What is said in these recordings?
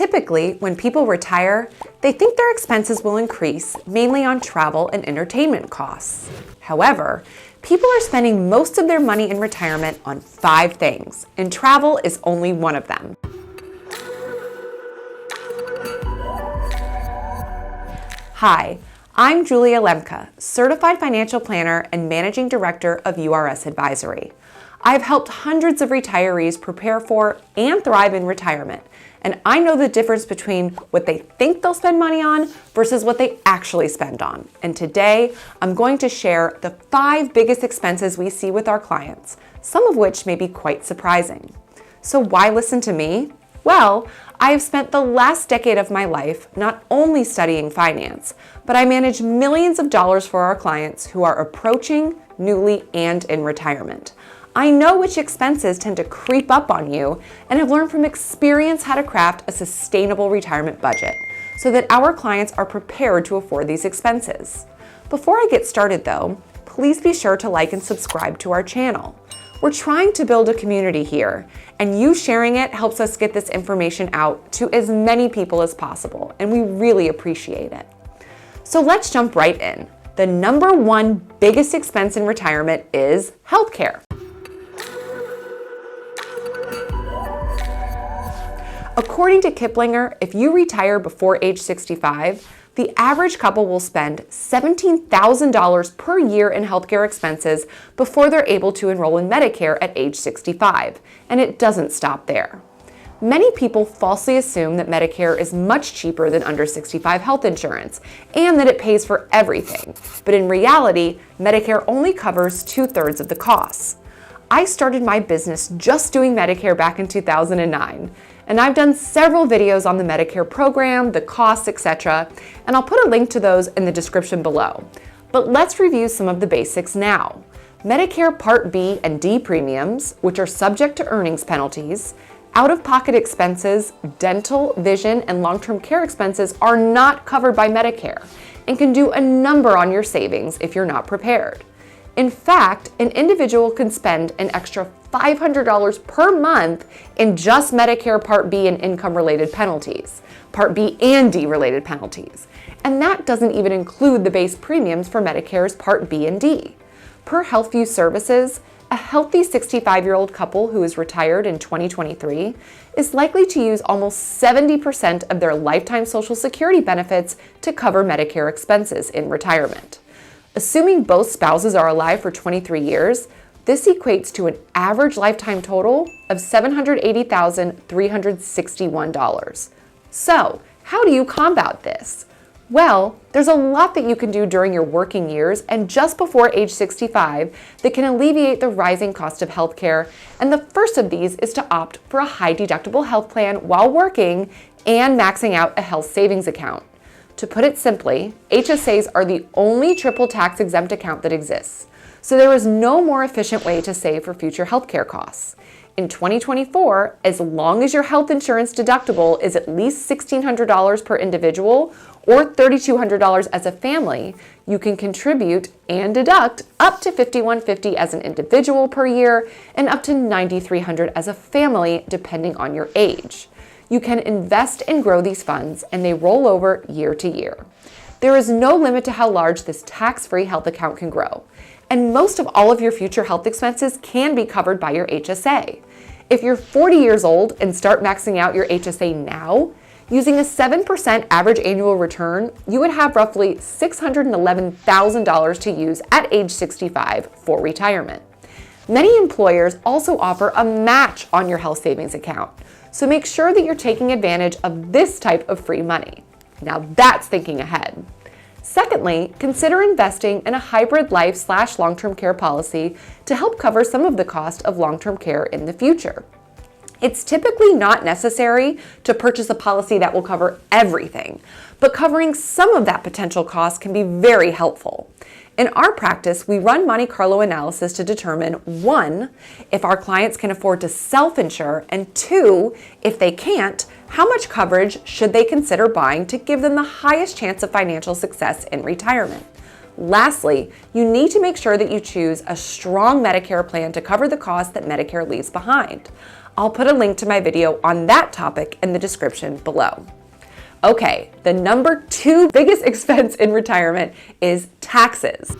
Typically, when people retire, they think their expenses will increase, mainly on travel and entertainment costs. However, people are spending most of their money in retirement on 5 things, and travel is only one of them. Hi, I'm Julia Lemke, Certified Financial Planner and Managing Director of URS Advisory. I've helped hundreds of retirees prepare for and thrive in retirement, and I know the difference between what they think they'll spend money on versus what they actually spend on. And today, I'm going to share the 5 biggest expenses we see with our clients, some of which may be quite surprising. So why listen to me? Well, I have spent the last decade of my life not only studying finance, but I manage millions of dollars for our clients who are approaching, newly, and in retirement. I know which expenses tend to creep up on you and have learned from experience how to craft a sustainable retirement budget so that our clients are prepared to afford these expenses. Before I get started though, please be sure to like and subscribe to our channel. We're trying to build a community here, and you sharing it helps us get this information out to as many people as possible, and we really appreciate it. So let's jump right in. The number 1 biggest expense in retirement is healthcare. According to Kiplinger, if you retire before age 65, the average couple will spend $17,000 per year in healthcare expenses before they're able to enroll in Medicare at age 65, and it doesn't stop there. Many people falsely assume that Medicare is much cheaper than under 65 health insurance and that it pays for everything, but in reality, Medicare only covers 2/3 of the costs. I started my business just doing Medicare back in 2009. And I've done several videos on the Medicare program, the costs, etc., and I'll put a link to those in the description below. But let's review some of the basics now. Medicare Part B and D premiums, which are subject to earnings penalties, out-of-pocket expenses, dental, vision, and long-term care expenses are not covered by Medicare and can do a number on your savings if you're not prepared. In fact, an individual can spend an extra $500 per month in just Medicare Part B and income-related penalties, Part B and D related penalties. And that doesn't even include the base premiums for Medicare's Part B and D. Per HealthView Services, a healthy 65-year-old couple who is retired in 2023 is likely to use almost 70% of their lifetime Social Security benefits to cover Medicare expenses in retirement. Assuming both spouses are alive for 23 years, this equates to an average lifetime total of $780,361. So, how do you combat this? Well, there's a lot that you can do during your working years and just before age 65 that can alleviate the rising cost of healthcare, and the first of these is to opt for a high-deductible health plan while working and maxing out a health savings account. To put it simply, HSAs are the only triple tax exempt account that exists, so there is no more efficient way to save for future healthcare costs. In 2024, as long as your health insurance deductible is at least $1,600 per individual or $3,200 as a family, you can contribute and deduct up to $5,150 as an individual per year and up to $9,300 as a family, depending on your age. You can invest and grow these funds, and they roll over year to year. There is no limit to how large this tax-free health account can grow, and most of all of your future health expenses can be covered by your HSA. If you're 40 years old and start maxing out your HSA now, using a 7% average annual return, you would have roughly $611,000 to use at age 65 for retirement. Many employers also offer a match on your health savings account, so make sure that you're taking advantage of this type of free money. Now that's thinking ahead. Secondly, consider investing in a hybrid life/long-term care policy to help cover some of the cost of long-term care in the future. It's typically not necessary to purchase a policy that will cover everything, but covering some of that potential cost can be very helpful. In our practice, we run Monte Carlo analysis to determine 1, if our clients can afford to self-insure, and 2, if they can't, how much coverage should they consider buying to give them the highest chance of financial success in retirement. Lastly, you need to make sure that you choose a strong Medicare plan to cover the costs that Medicare leaves behind. I'll put a link to my video on that topic in the description below. Okay, the number 2 biggest expense in retirement is taxes.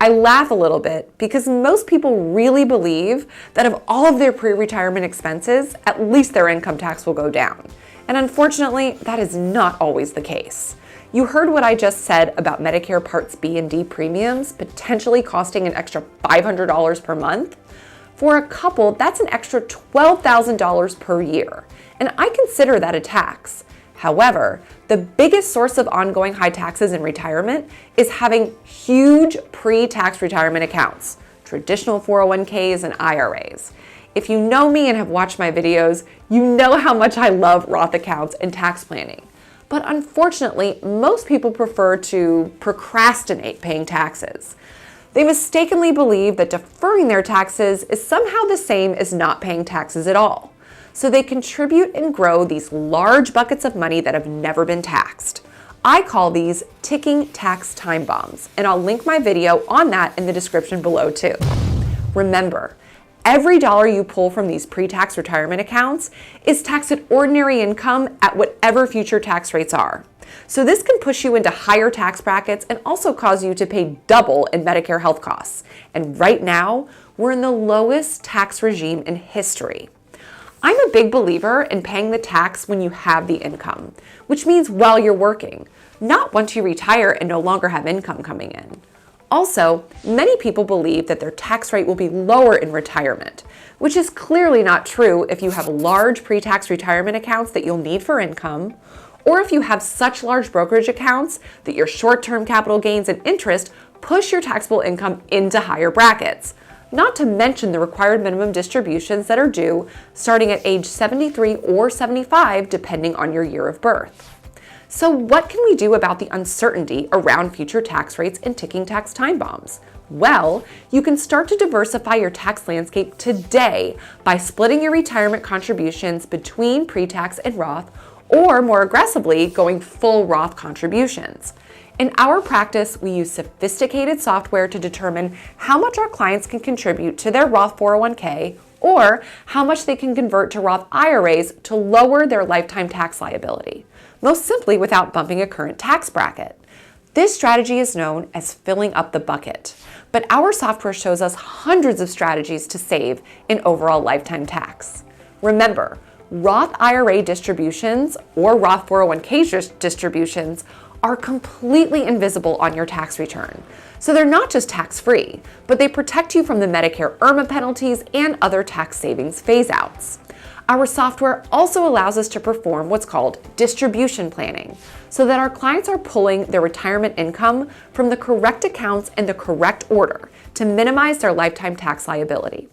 I laugh a little bit because most people really believe that of all of their pre-retirement expenses, at least their income tax will go down. And unfortunately, that is not always the case. You heard what I just said about Medicare Parts B and D premiums potentially costing an extra $500 per month. For a couple, that's an extra $12,000 per year, and I consider that a tax. However, the biggest source of ongoing high taxes in retirement is having huge pre-tax retirement accounts, traditional 401ks and IRAs. If you know me and have watched my videos, you know how much I love Roth accounts and tax planning. But unfortunately, most people prefer to procrastinate paying taxes. They mistakenly believe that deferring their taxes is somehow the same as not paying taxes at all. So they contribute and grow these large buckets of money that have never been taxed. I call these ticking tax time bombs, and I'll link my video on that in the description below too. Remember, every dollar you pull from these pre-tax retirement accounts is taxed at ordinary income at whatever future tax rates are. So this can push you into higher tax brackets and also cause you to pay double in Medicare health costs. And right now, we're in the lowest tax regime in history. I'm a big believer in paying the tax when you have the income, which means while you're working, not once you retire and no longer have income coming in. Also, many people believe that their tax rate will be lower in retirement, which is clearly not true if you have large pre-tax retirement accounts that you'll need for income, or if you have such large brokerage accounts that your short-term capital gains and interest push your taxable income into higher brackets, not to mention the required minimum distributions that are due starting at age 73 or 75, depending on your year of birth. So what can we do about the uncertainty around future tax rates and ticking tax time bombs? Well, you can start to diversify your tax landscape today by splitting your retirement contributions between pre-tax and Roth, or more aggressively, going full Roth contributions. In our practice, we use sophisticated software to determine how much our clients can contribute to their Roth 401k or how much they can convert to Roth IRAs to lower their lifetime tax liability, most simply without bumping a current tax bracket. This strategy is known as filling up the bucket, but our software shows us hundreds of strategies to save in overall lifetime tax. Remember, Roth IRA distributions or Roth 401k distributions are completely invisible on your tax return. So they're not just tax-free, but they protect you from the Medicare IRMA penalties and other tax savings phase-outs. Our software also allows us to perform what's called distribution planning, so that our clients are pulling their retirement income from the correct accounts in the correct order to minimize their lifetime tax liability.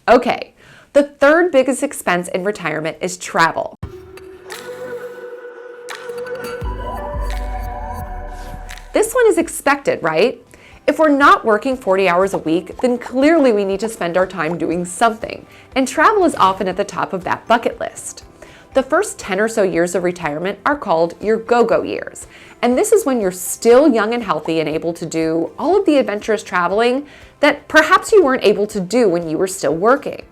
Okay, the third biggest expense in retirement is travel. This one is expected, right? If we're not working 40 hours a week, then clearly we need to spend our time doing something, and travel is often at the top of that bucket list. The first 10 or so years of retirement are called your go-go years, and this is when you're still young and healthy and able to do all of the adventurous traveling that perhaps you weren't able to do when you were still working.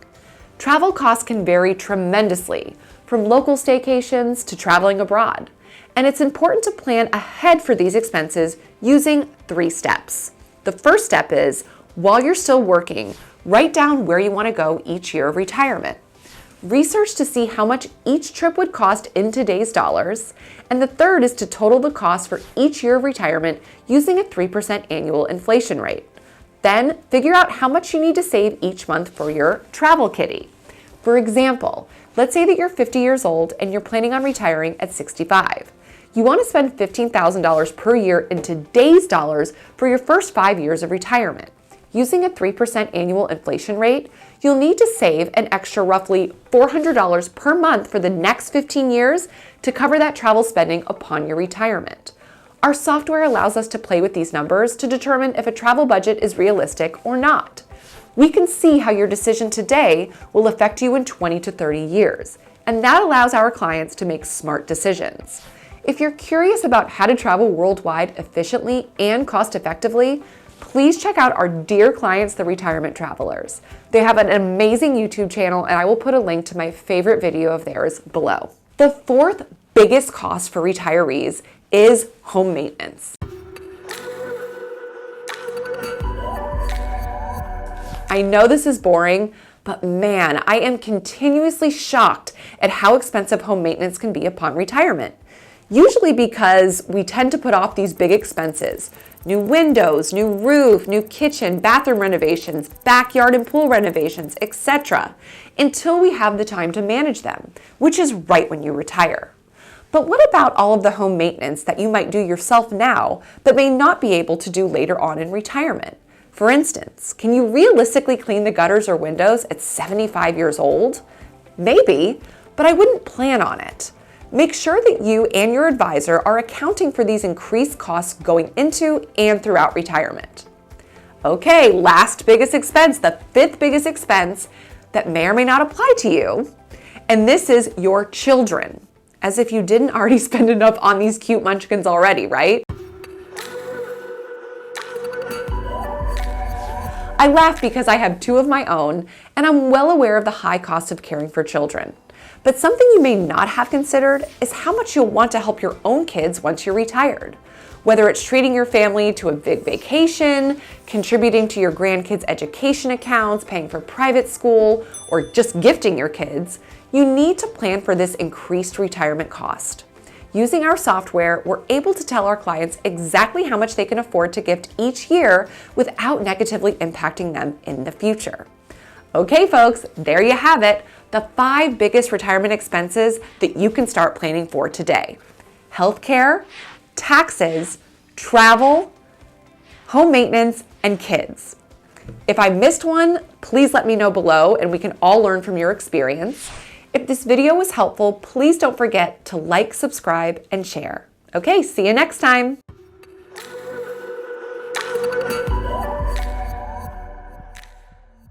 Travel costs can vary tremendously, from local staycations to traveling abroad. And it's important to plan ahead for these expenses using 3 steps. The first step is, while you're still working, write down where you want to go each year of retirement. Research to see how much each trip would cost in today's dollars. And the third is to total the cost for each year of retirement using a 3% annual inflation rate. Then figure out how much you need to save each month for your travel kitty. For example, let's say that you're 50 years old and you're planning on retiring at 65. You want to spend $15,000 per year in today's dollars for your first 5 years of retirement. Using a 3% annual inflation rate, you'll need to save an extra roughly $400 per month for the next 15 years to cover that travel spending upon your retirement. Our software allows us to play with these numbers to determine if a travel budget is realistic or not. We can see how your decision today will affect you in 20 to 30 years, and that allows our clients to make smart decisions. If you're curious about how to travel worldwide efficiently and cost effectively, please check out our dear clients, the Retirement Travelers. They have an amazing YouTube channel, and I will put a link to my favorite video of theirs below. The fourth biggest cost for retirees is home maintenance. I know this is boring, but man, I am continuously shocked at how expensive home maintenance can be upon retirement. Usually because we tend to put off these big expenses. New windows, new roof, new kitchen, bathroom renovations, backyard and pool renovations, etc. until we have the time to manage them, which is right when you retire. But what about all of the home maintenance that you might do yourself now but may not be able to do later on in retirement? For instance, can you realistically clean the gutters or windows at 75 years old? Maybe, but I wouldn't plan on it. Make sure that you and your advisor are accounting for these increased costs going into and throughout retirement. Okay, last biggest expense, the fifth biggest expense that may or may not apply to you, and this is your children. As if you didn't already spend enough on these cute munchkins already, right? I laugh because I have two of my own, and I'm well aware of the high cost of caring for children. But something you may not have considered is how much you'll want to help your own kids once you're retired. Whether it's treating your family to a big vacation, contributing to your grandkids' education accounts, paying for private school, or just gifting your kids, you need to plan for this increased retirement cost. Using our software, we're able to tell our clients exactly how much they can afford to gift each year without negatively impacting them in the future. Okay, folks, there you have it. The 5 biggest retirement expenses that you can start planning for today: healthcare, taxes, travel, home maintenance, and kids. If I missed one, please let me know below and we can all learn from your experience. If this video was helpful, please don't forget to like, subscribe, and share. Okay, see you next time.